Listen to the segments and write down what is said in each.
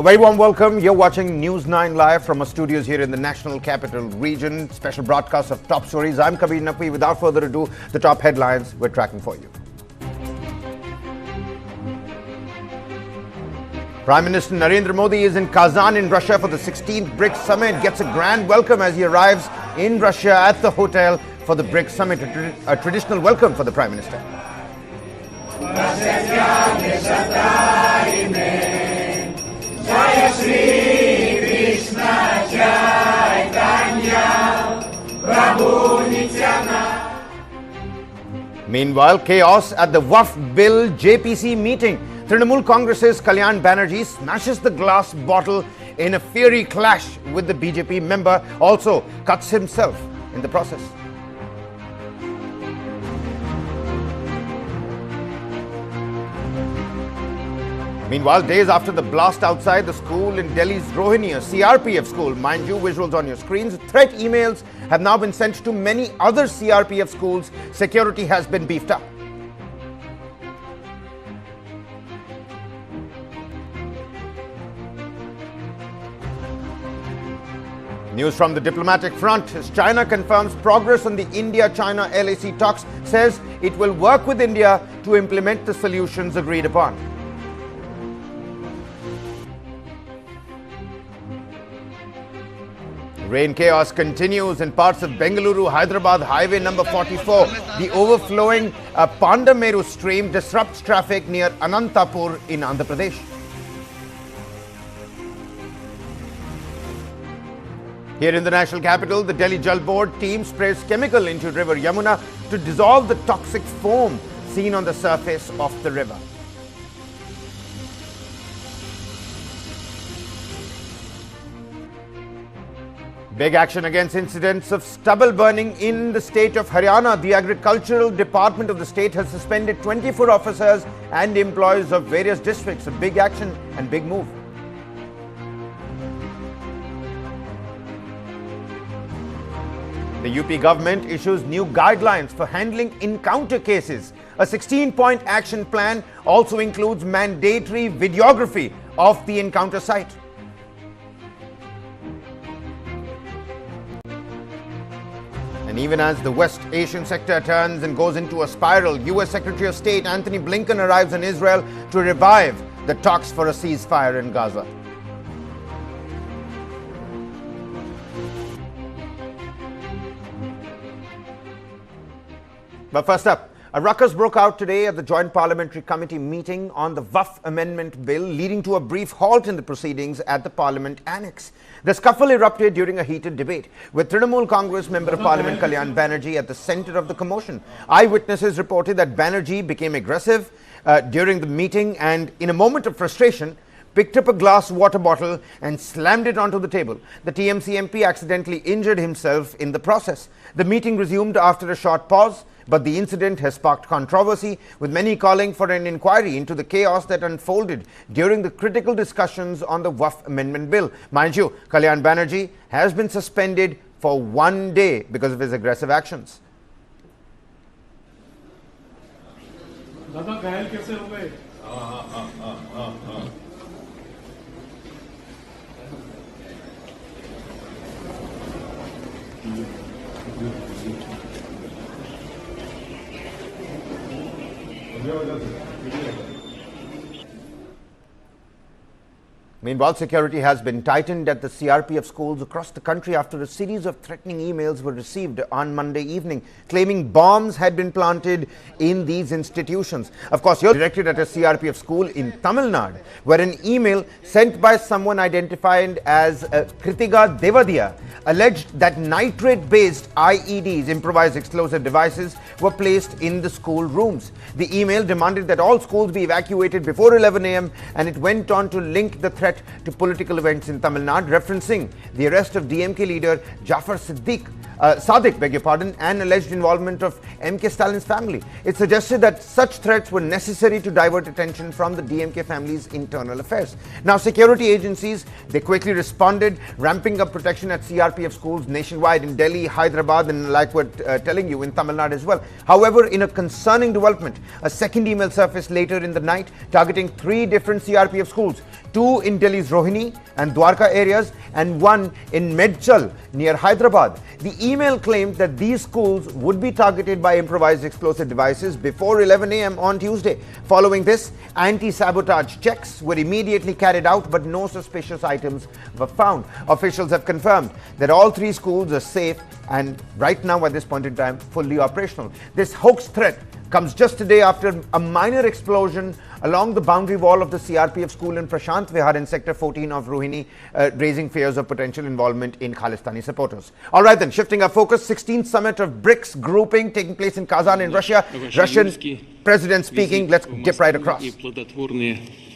very warm welcome. You're watching News 9 live from our studios here in the National Capital Region. Special broadcast of top stories. I'm Kabir Naqvi. Without further ado, the top headlines we're tracking for you. Prime Minister Narendra Modi is in Kazan in Russia for the 16th BRICS summit. Gets a grand welcome as he arrives in Russia at the hotel for the BRICS summit. A traditional welcome for the Prime Minister. Meanwhile, chaos at the Waqf Bill JPC meeting. Trinamool Congress's Kalyan Banerjee smashes the glass bottle in a fiery clash with the BJP member, also cuts himself in the process. Meanwhile, days after the blast outside the school in Delhi's Rohini, a CRPF school, mind you, visuals on your screens, threat emails have now been sent to many other CRPF schools. Security has been beefed up. News from the diplomatic front as China confirms progress on the India-China LAC talks, says it will work with India to implement the solutions agreed upon. Rain chaos continues in parts of Bengaluru-Hyderabad Highway number 44. The overflowing Pandameru stream disrupts traffic near Anantapur in Andhra Pradesh. Here in the national capital, the Delhi Jal Board team sprays chemical into River Yamuna to dissolve the toxic foam seen on the surface of the river. Big action against incidents of stubble burning in the state of Haryana. The Agricultural Department of the state has suspended 24 officers and employees of various districts. A big action and big move. The UP government issues new guidelines for handling encounter cases. A 16-point action plan also includes mandatory videography of the encounter site. And even as the West Asian sector turns and goes into a spiral, US Secretary of State Antony Blinken arrives in Israel to revive the talks for a ceasefire in Gaza. But first up, a ruckus broke out today at the Joint Parliamentary Committee meeting on the Waqf Amendment Bill, leading to a brief halt in the proceedings at the Parliament Annex. The scuffle erupted during a heated debate, with Trinamool Congress Member of Parliament Kalyan Banerjee at the centre of the commotion. Eyewitnesses reported that Banerjee became aggressive during the meeting and, in a moment of frustration, picked up a glass water bottle and slammed it onto the table. The TMC MP accidentally injured himself in the process. The meeting resumed after a short pause, but the incident has sparked controversy, with many calling for an inquiry into the chaos that unfolded during the critical discussions on the Waqf Amendment Bill. Mind you, Kalyan Banerjee has been suspended for 1 day because of his aggressive actions. Meanwhile, security has been tightened at the CRPF schools across the country after a series of threatening emails were received on Monday evening, claiming bombs had been planted in these institutions. Of course, you're directed at a CRPF school in Tamil Nadu, where an email sent by someone identified as Kritiga Devadiya alleged that nitrate-based IEDs, improvised explosive devices, were placed in the school rooms. The email demanded that all schools be evacuated before 11 a.m. and it went on to link the threat to political events in Tamil Nadu, referencing the arrest of DMK leader Jafar Siddique Sadiq, beg your pardon, and alleged involvement of MK Stalin's family. It suggested that such threats were necessary to divert attention from the DMK family's internal affairs. Now, security agencies, they quickly responded, ramping up protection at CRPF schools nationwide in Delhi, Hyderabad, and like we're telling you, in Tamil Nadu as well. However, in a concerning development, a second email surfaced later in the night targeting 3 different CRPF schools, 2 in Delhi's Rohini and Dwarka areas and 1 in Medchal near Hyderabad. The email claimed that these schools would be targeted by improvised explosive devices before 11 a.m. on Tuesday. Following this, anti-sabotage checks were immediately carried out, but no suspicious items were found. Officials have confirmed that all 3 schools are safe and right now at this point in time fully operational. This hoax threat comes just a day after a minor explosion along the boundary wall of the CRPF school in Prashant Vihar in Sector 14 of Rohini, raising fears of potential involvement in Khalistani supporters. All right then, shifting our focus, 16th summit of BRICS grouping taking place in Kazan in Russia. Russian president speaking. Let's dip right across.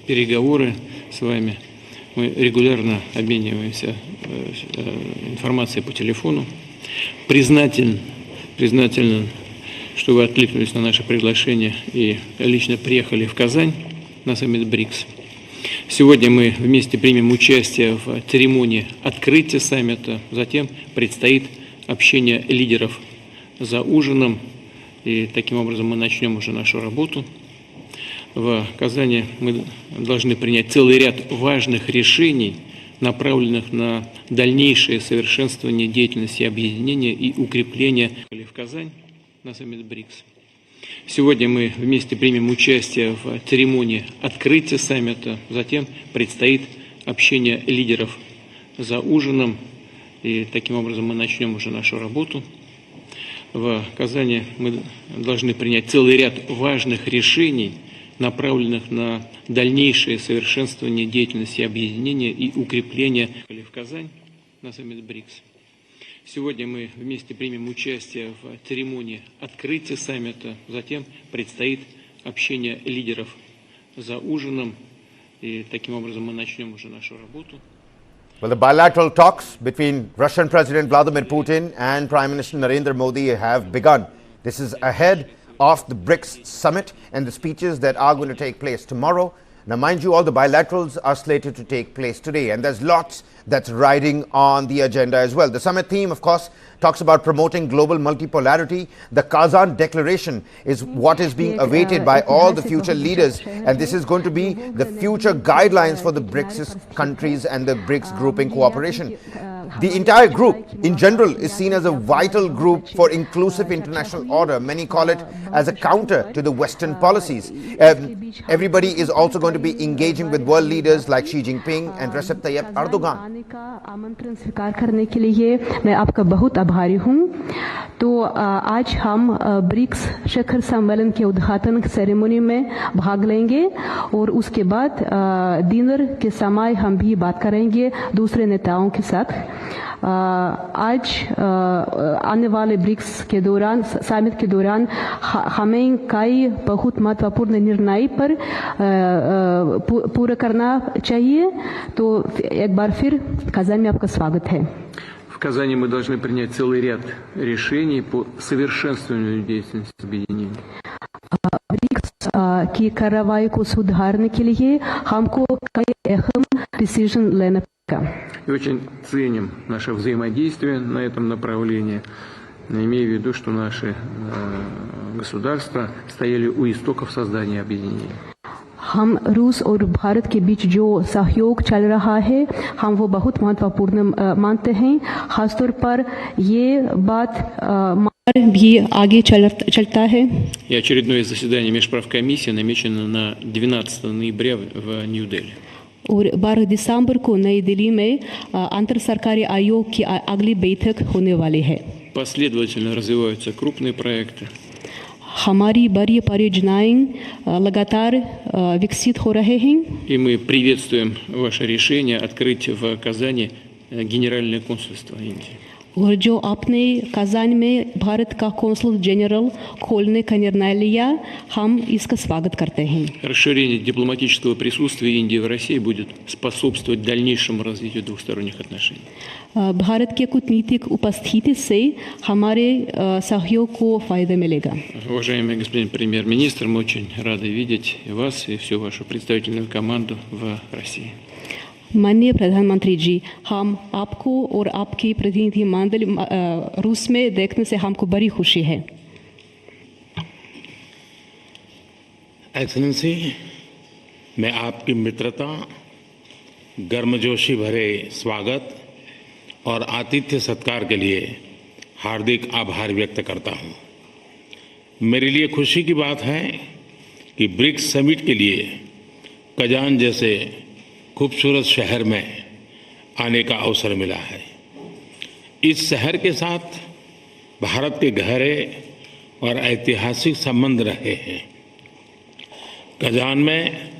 Переговоры с вами. Мы регулярно обмениваемся информацией по телефону. Признателен, что вы откликнулись на наше приглашение и лично приехали в Казань на саммит БРИКС. Сегодня мы вместе примем участие в церемонии открытия саммита. Затем предстоит общение лидеров за ужином. И таким образом мы начнем уже нашу работу. В Казани мы должны принять целый ряд важных решений, направленных на дальнейшее совершенствование деятельности объединения и укрепление в Казань на саммит БРИКС. Сегодня мы вместе примем участие в церемонии открытия саммита. Затем предстоит общение лидеров за ужином. И таким образом мы начнем уже нашу работу. В Казани мы должны принять целый ряд важных решений, направленных на дальнейшее совершенствование деятельности объединения и укрепление в Казань на саммит БРИКС. Сегодня мы вместе примем участие в церемонии открытия саммита. Затем предстоит общение лидеров за ужином. И таким образом мы начнем уже нашу работу. Well, the bilateral talks between Russian President Vladimir Putin and Prime Minister Narendra Modi have begun. This is ahead of the BRICS summit and the speeches that are going to take place tomorrow. Now, mind you, all the bilaterals are slated to take place today, and there's lots that's riding on the agenda as well. The summit theme, of course, talks about promoting global multipolarity. The Kazan Declaration is what is being awaited by all the future leaders, and this is going to be the future guidelines for the BRICS countries and the BRICS grouping cooperation. The entire group, in general, is seen as a vital group for inclusive international order. Many call it as a counter to the Western policies. Everybody is also going to be engaging with world leaders like Xi Jinping and Recep Tayyip Erdogan. आमंत्रण स्वीकार करने के लिए मैं आपका बहुत आभारी हूँ। तो आज हम ब्रिक्स शिखर सम्मेलन के उद्घाटन सेरेमनी में भाग लेंगे और उसके बाद डिनर के समय हम भी बात करेंगे दूसरे नेताओं के साथ। आज आने वाले ब्रिक्स के दौरान समिट के दौरान हमें कई बहुत महत्वपूर्ण निर्णय पर पूरा करना चाहिए। तो एक बार फिर Казань, आपका स्वागत है। В Казани мы должны принять целый ряд решений по совершенствованию деятельности объединения. ब्रिक्स की कार्रवाई को सुधारने के लिए हमको कई अहम डिसीजन लेना पड़ेगा। И очень ценим наше взаимодействие на этом направлении, имея в виду, что наши государства стояли у истоков создания объединения. हम रूस और भारत के बीच जो सहयोग चल रहा है हम वो बहुत महत्वपूर्ण मानते हैं। खासतौर पर ये बात भी आगे चलता है। И очередное заседание межправкомиссии намечено на 12 ноября в Нью-Дели. और 12 दिसंबर को नई दिल्ली में अंतर सरकारी आयोग की अगली बैठक होने वाली है। Последовательно развиваются крупные проекты. हमारी बड़ी परियोजनाएं लगातार विकसित हो रहे हैं। И мы приветствуем ваше решение открыть в Казани Генеральное консульство Индии. और जो आपने कज़ान में भारत का कौंसल जनरल खोलने का निर्णय लिया, हम इसका स्वागत करते हैं। Расширение дипломатического присутствия Индии в России будет способствовать дальнейшему развитию двухсторонних отношений. भारत के कूटनीतिक उपस्थिति से हमारे सहयोग को फ़ायदा मिलेगा। Уважаемый господин премьер-министр, мы очень рады видеть вас и всю вашу представительную команду в России. माननीय प्रधानमंत्री जी, हम आपको और आपकी प्रतिनिधि मंडल रूस में देखने से हमको बड़ी खुशी है। एक्सेलेंसी, मैं आपकी मित्रता, गर्मजोशी भरे स्वागत और आतिथ्य सत्कार के लिए हार्दिक आभार व्यक्त करता हूं। मेरे लिए खुशी की बात है कि ब्रिक्स समिट के लिए कजान जैसे खूबसूरत शहर में आने का अवसर मिला है। इस शहर के साथ भारत के गहरे और ऐतिहासिक संबंध रहे हैं। कजान में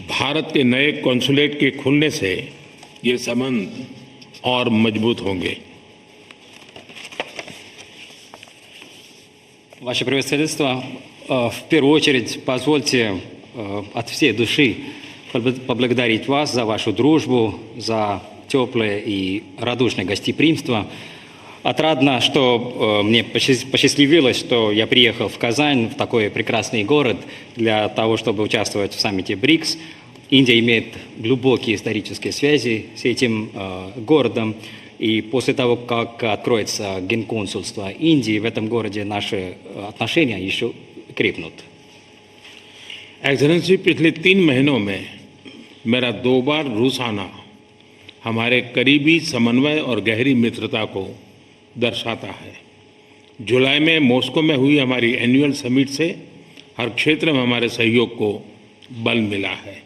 भारत के नए कॉन्सुलेट के खुलने से ये संबंध और मजबूत होंगे। Ваше превосходительство, в первую очередь позвольте от всей души поблагодарить вас за вашу дружбу, за теплое и радушное гостеприимство. Отрадно, что мне посчастливилось, что я приехал в Казань, в такой прекрасный город, для того, чтобы участвовать в саммите БРИКС. Индия имеет глубокие исторические связи с этим городом. И после того, как откроется генконсульство Индии в этом городе, наши отношения еще крепнут. एक्सेलेंसी, पिछले 3 महीनों में मेरा 2 बार रूस आना हमारे करीबी समन्वय और गहरी मित्रता को दर्शाता है। जुलाई में मॉस्को में हुई हमारी एनुअल समिट से हर क्षेत्र में हमारे सहयोग को बल मिला है।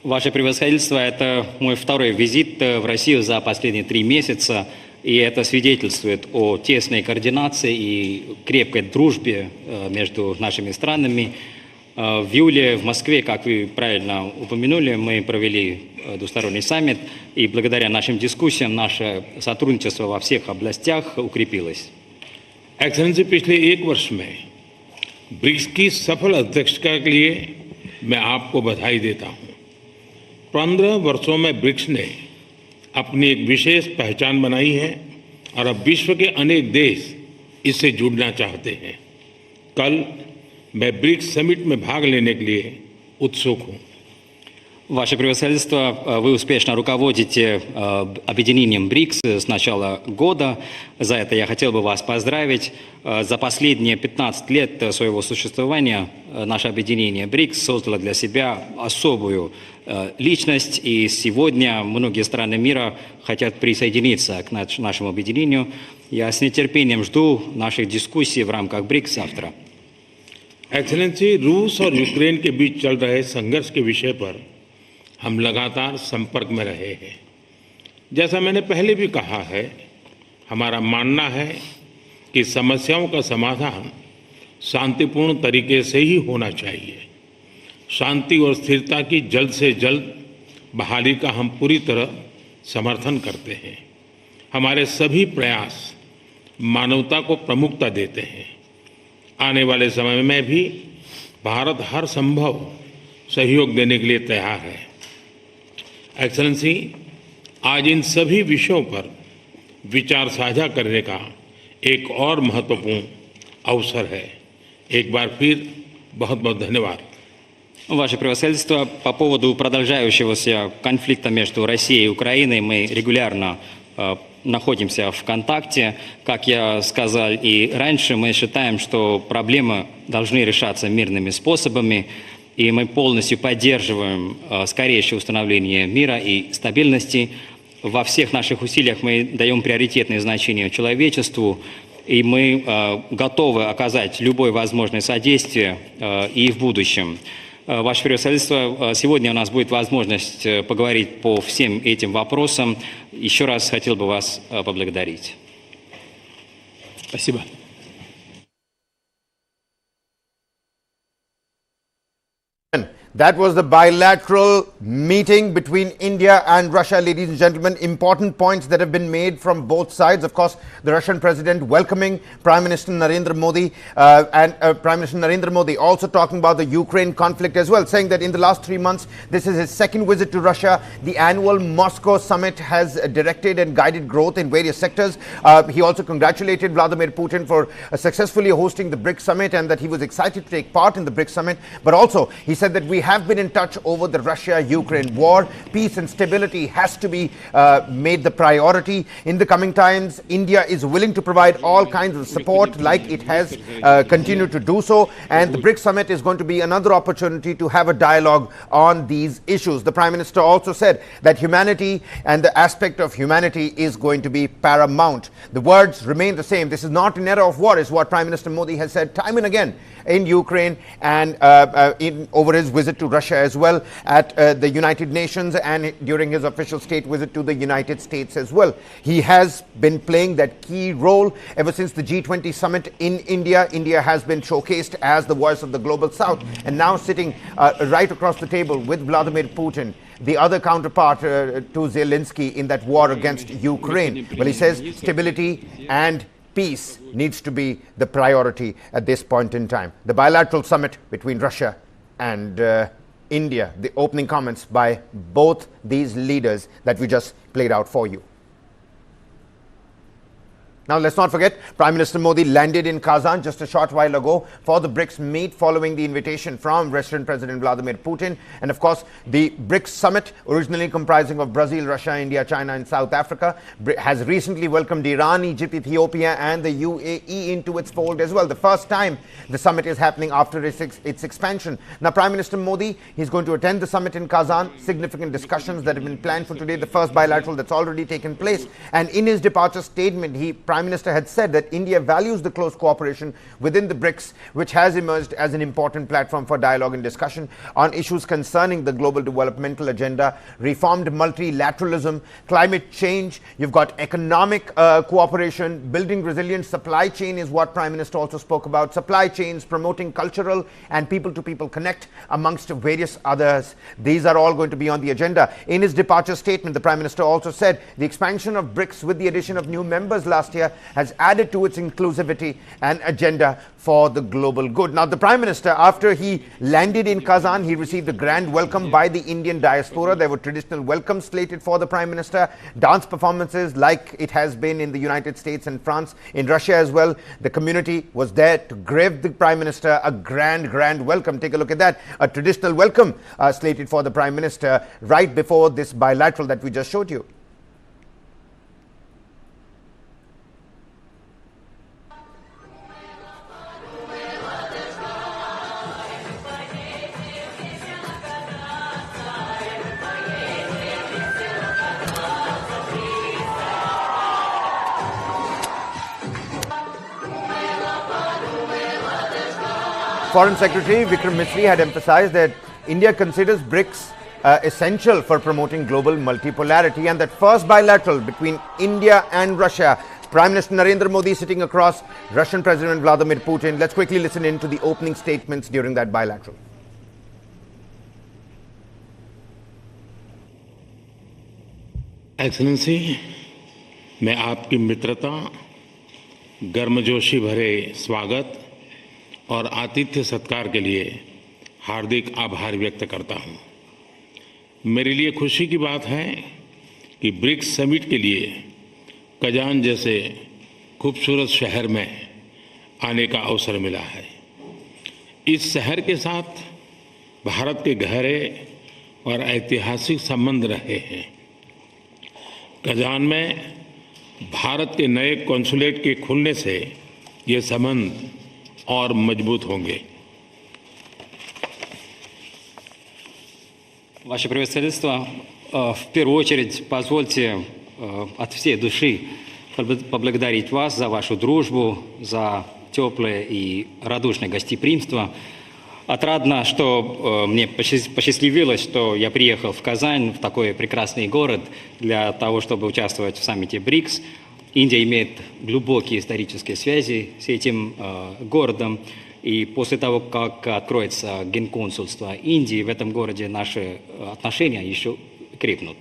Ваше превосходительство, это мой второй визит в Россию за последние 3 месяца, и это свидетельствует о тесной координации и крепкой дружбе между нашими странами. В июле в Москве, как вы правильно упомянули, мы провели двусторонний саммит, и благодаря нашим дискуссиям наше сотрудничество во всех областях укрепилось. एक्सेलेंसी, पिछले 1 वर्ष में ब्रिक्स की सफल अध्यक्षता के लिए मैं आपको बधाई देता हूं। 15 वर्षों में ब्रिक्स ने अपनी एक विशेष पहचान बनाई है और अब विश्व के अनेक देश इससे जुड़ना चाहते हैं। कल मैं ब्रिक्स समिट में भाग लेने के लिए उत्सुक हूं। Ваше превосходительство, вы успешно руководите объединением БРИКС с начала года. За это я хотел бы вас поздравить. За последние 15 лет своего существования наше объединение БРИКС создало для себя особую личность, и сегодня многие страны мира хотят присоединиться к нашему объединению. Я с нетерпением жду наших дискуссий в рамках БРИКС завтра. एक्सेलेंसी, रूस और यूक्रेन के बीच चल रहे संघर्ष के विषय पर हम लगातार संपर्क में रहे हैं। जैसा मैंने पहले भी कहा है, हमारा मानना है कि समस्याओं का समाधान शांतिपूर्ण तरीके से ही होना चाहिए। शांति और स्थिरता की जल्द से जल्द बहाली का हम पूरी तरह समर्थन करते हैं। हमारे सभी प्रयास मानवता को प्रमुखता देते हैं। आने वाले समय में भी भारत हर संभव सहयोग देने के लिए तैयार है। एक्सेलेंसी, आज इन सभी विषयों पर विचार साझा करने का एक और महत्वपूर्ण अवसर है। एक बार फिर बहुत बहुत धन्यवाद। Ваше превосходительство, по поводу продолжающегося конфликта между Россией и Украиной мы регулярно находимся в контакте. Как я сказал и раньше, мы считаем, что проблемы должны решаться мирными способами, и мы полностью поддерживаем скорейшее установление мира и стабильности. Во всех наших усилиях мы даем приоритетное значение человечеству, и мы готовы оказать любое возможное содействие и в будущем. Ваше превосходительство, сегодня у нас будет возможность поговорить по всем этим вопросам. Еще раз хотел бы вас поблагодарить. Спасибо. That was the bilateral meeting between India and Russia, ladies and gentlemen. Important points that have been made from both sides. Of course, the Russian president welcoming Prime Minister Narendra Modi and Prime Minister Narendra Modi also talking about the Ukraine conflict as well, saying that in the last 3 months, this is his second visit to Russia. The annual Moscow summit has directed and guided growth in various sectors. He also congratulated Vladimir Putin for successfully hosting the BRICS summit and that he was excited to take part in the BRICS summit. But also, he said that we have been in touch over the Russia-Ukraine war. Peace and stability has to be made the priority. In the coming times, India is willing to provide all kinds of support like it has continued to do so. And the BRICS summit is going to be another opportunity to have a dialogue on these issues. The Prime Minister also said that humanity and the aspect of humanity is going to be paramount. The words remain the same. This is not an era of war, is what Prime Minister Modi has said time and again in Ukraine and over his visit to Russia as well at the United Nations and during his official state visit to the United States as well. He has been playing that key role ever since the G20 summit in India. India has been showcased as the voice of the global south, and now sitting right across the table with Vladimir Putin, the other counterpart to Zelensky in that war against Ukraine. Well, he says stability and peace needs to be the priority at this point in time. The bilateral summit between Russia and India, the opening comments by both these leaders that we just played out for you. Now, let's not forget, Prime Minister Modi landed in Kazan just a short while ago for the BRICS meet following the invitation from Russian President Vladimir Putin. And of course, the BRICS summit, originally comprising of Brazil, Russia, India, China and South Africa, has recently welcomed Iran, Egypt, Ethiopia and the UAE into its fold as well. The first time the summit is happening after its expansion. Now, Prime Minister Modi, he's going to attend the summit in Kazan. Significant discussions that have been planned for today, the first bilateral that's already taken place. And in his departure statement, Prime Minister had said that India values the close cooperation within the BRICS, which has emerged as an important platform for dialogue and discussion on issues concerning the global developmental agenda, reformed multilateralism, climate change. You've got economic cooperation, building resilient supply chain is what Prime Minister also spoke about, supply chains, promoting cultural and people-to-people connect amongst various others. These are all going to be on the agenda. In his departure statement, the Prime Minister also said the expansion of BRICS with the addition of new members last year has added to its inclusivity and agenda for the global good. Now, the Prime Minister, after he landed in Kazan, he received a grand welcome by the Indian diaspora. There were traditional welcomes slated for the Prime Minister, dance performances like it has been in the United States and France, in Russia as well. The community was there to give the Prime Minister a grand welcome. Take a look at that. A traditional welcome slated for the Prime Minister right before this bilateral that we just showed you. Foreign Secretary Vikram Misri had emphasized that India considers BRICS essential for promoting global multipolarity, and that first bilateral between India and Russia, Prime Minister Narendra Modi sitting across Russian President Vladimir Putin. Let's quickly listen in to the opening statements during that bilateral. Excellency, मैं आपकी मित्रता, गर्मजोशी भरे स्वागत और आतिथ्य सत्कार के लिए हार्दिक आभार व्यक्त करता हूं। मेरे लिए खुशी की बात है कि ब्रिक्स समिट के लिए कजान जैसे खूबसूरत शहर में आने का अवसर मिला है। इस शहर के साथ भारत के गहरे और ऐतिहासिक संबंध रहे हैं। कजान में भारत के नए कॉन्सुलेट के खुलने से ये संबंध और मजबूत होंगे। Ваше превосходительство, в первую очередь позвольте от всей души поблагодарить вас за вашу дружбу, за теплое и радушное гостеприимство. Отрадно, что мне посчастливилось, что я приехал в Казань, в такой прекрасный город, для того, чтобы участвовать в саммите БРИКС. Индия имеет глубокие исторические связи с этим городом. И после того, как откроется генконсульство Индии, в этом городе наши отношения еще крепнут.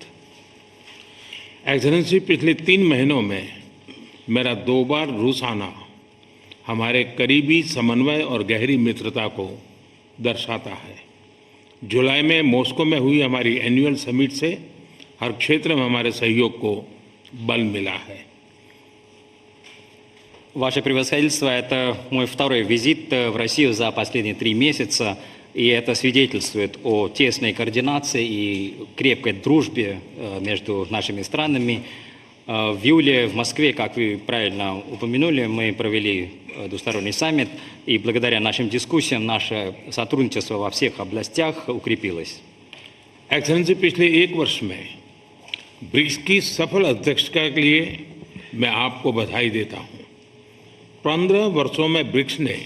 एक्सेलेंसी, पिछले 3 महीनों में मेरा 2 बार रूस आना हमारे करीबी समन्वय और गहरी मित्रता को दर्शाता है। जुलाई में मॉस्को में हुई हमारी एनुअल समिट से हर क्षेत्र में हमारे सहयोग को बल मिला है। Ваше превосходительство, это мой второй визит в Россию за последние 3 месяца, и это свидетельствует о тесной координации и крепкой дружбе между нашими странами. В июле в Москве, как вы правильно упомянули, мы провели двусторонний саммит, и благодаря нашим дискуссиям наше сотрудничество во всех областях укрепилось. एक्सेलेंसी, पिछले 1 वर्ष में ब्रिक्स की सफल अध्यक्षता के लिए मैं आपको बधाई देता हूं। 15 वर्षों में ब्रिक्स ने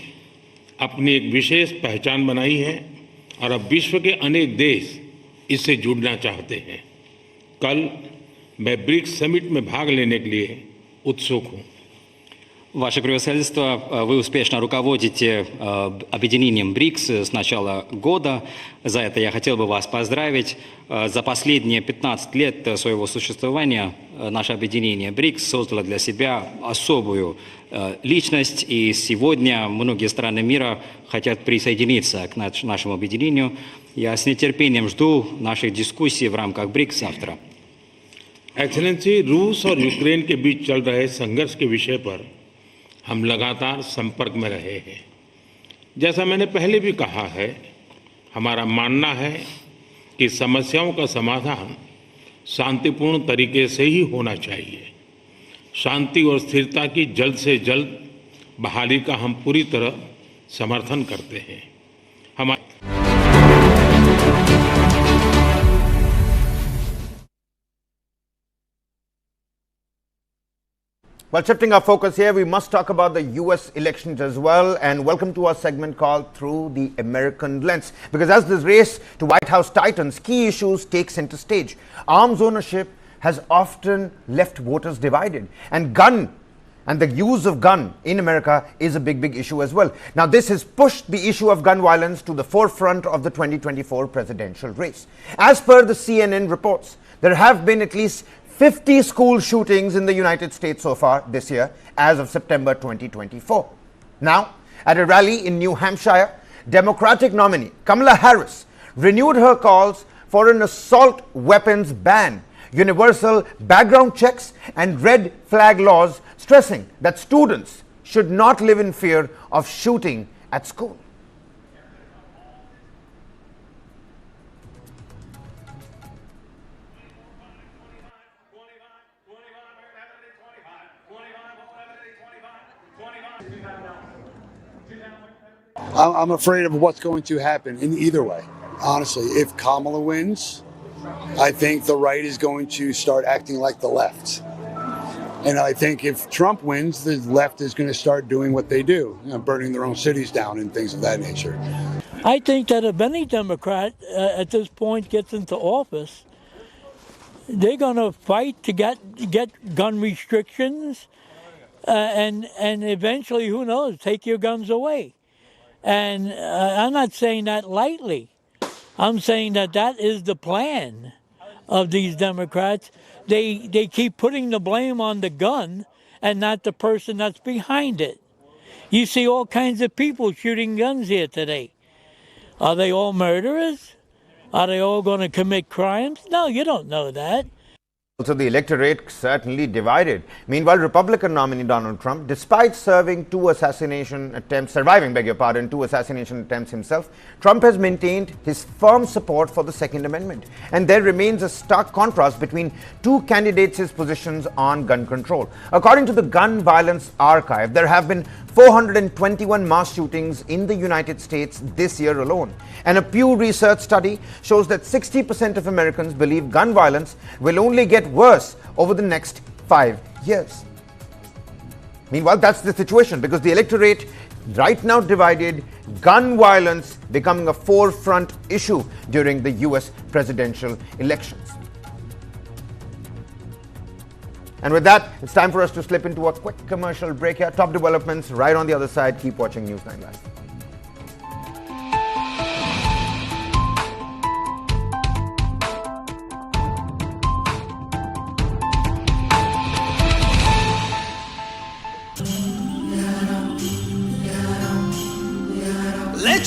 अपनी एक विशेष पहचान बनाई है और अब विश्व के अनेक देश इससे जुड़ना चाहते हैं। कल मैं ब्रिक्स समिट में भाग लेने के लिए उत्सुक हूं। Ваше превосходительство, вы успешно руководите объединением БРИКС с начала года. За это я хотел бы вас поздравить. За последние 15 лет своего существования наше объединение БРИКС создало для себя особую личность, и сегодня многие страны мира хотят присоединиться к нашему объединению. Я с нетерпением жду наших дискуссий в рамках БРИКС завтра. एक्सेलेंसी, रूस और यूक्रेन के बीच चल रहे संघर्ष के विषय पर हम लगातार संपर्क में रहे हैं। जैसा मैंने पहले भी कहा है, हमारा मानना है कि समस्याओं का समाधान शांतिपूर्ण तरीके से ही होना चाहिए। शांति और स्थिरता की जल्द से जल्द बहाली का हम पूरी तरह समर्थन करते हैं। Well, shifting our focus here, we must talk about the US elections as well, and welcome to our segment called Through the American Lens. Because as this race to White House tightens, key issues take center stage. Arms ownership has often left voters divided, and the use of gun in America is a big issue as well. Now, this has pushed the issue of gun violence to the forefront of the 2024 presidential race. As per the CNN reports, there have been at least 50 school shootings in the United States so far this year as of September 2024. Now, at a rally in New Hampshire, Democratic nominee Kamala Harris renewed her calls for an assault weapons ban, universal background checks, and red flag laws, stressing that students should not live in fear of shooting at school. I'm afraid of what's going to happen in either way. Honestly, if Kamala wins, I think the right is going to start acting like the left. And I think if Trump wins, the left is going to start doing what they do, burning their own cities down and things of that nature. I think that if any Democrat at this point gets into office, they're going to fight to get gun restrictions and eventually, who knows, take your guns away. And I'm not saying that lightly. I'm saying that is the plan of these Democrats. They keep putting the blame on the gun and not the person that's behind it. You see all kinds of people shooting guns here today. Are they all murderers? Are they all going to commit crimes? No, you don't know that. Also, the electorate certainly divided. Meanwhile, Republican nominee Donald Trump, despite surviving two assassination attempts himself, Trump has maintained his firm support for the Second Amendment. And there remains a stark contrast between two candidates' positions on gun control. According to the Gun Violence Archive, there have been 421 mass shootings in the United States this year alone. And a Pew Research study shows that 60% of Americans believe gun violence will only get worse over the next 5 years. Meanwhile, that's the situation, because the electorate right now divided, gun violence becoming a forefront issue during the US presidential elections. And with that, it's time for us to slip into a quick commercial break here. Top developments right on the other side. Keep watching News 9 Live.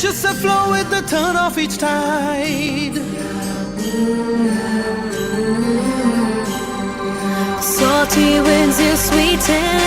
just a flow with the turn of each tide. Salty winds, your sweet and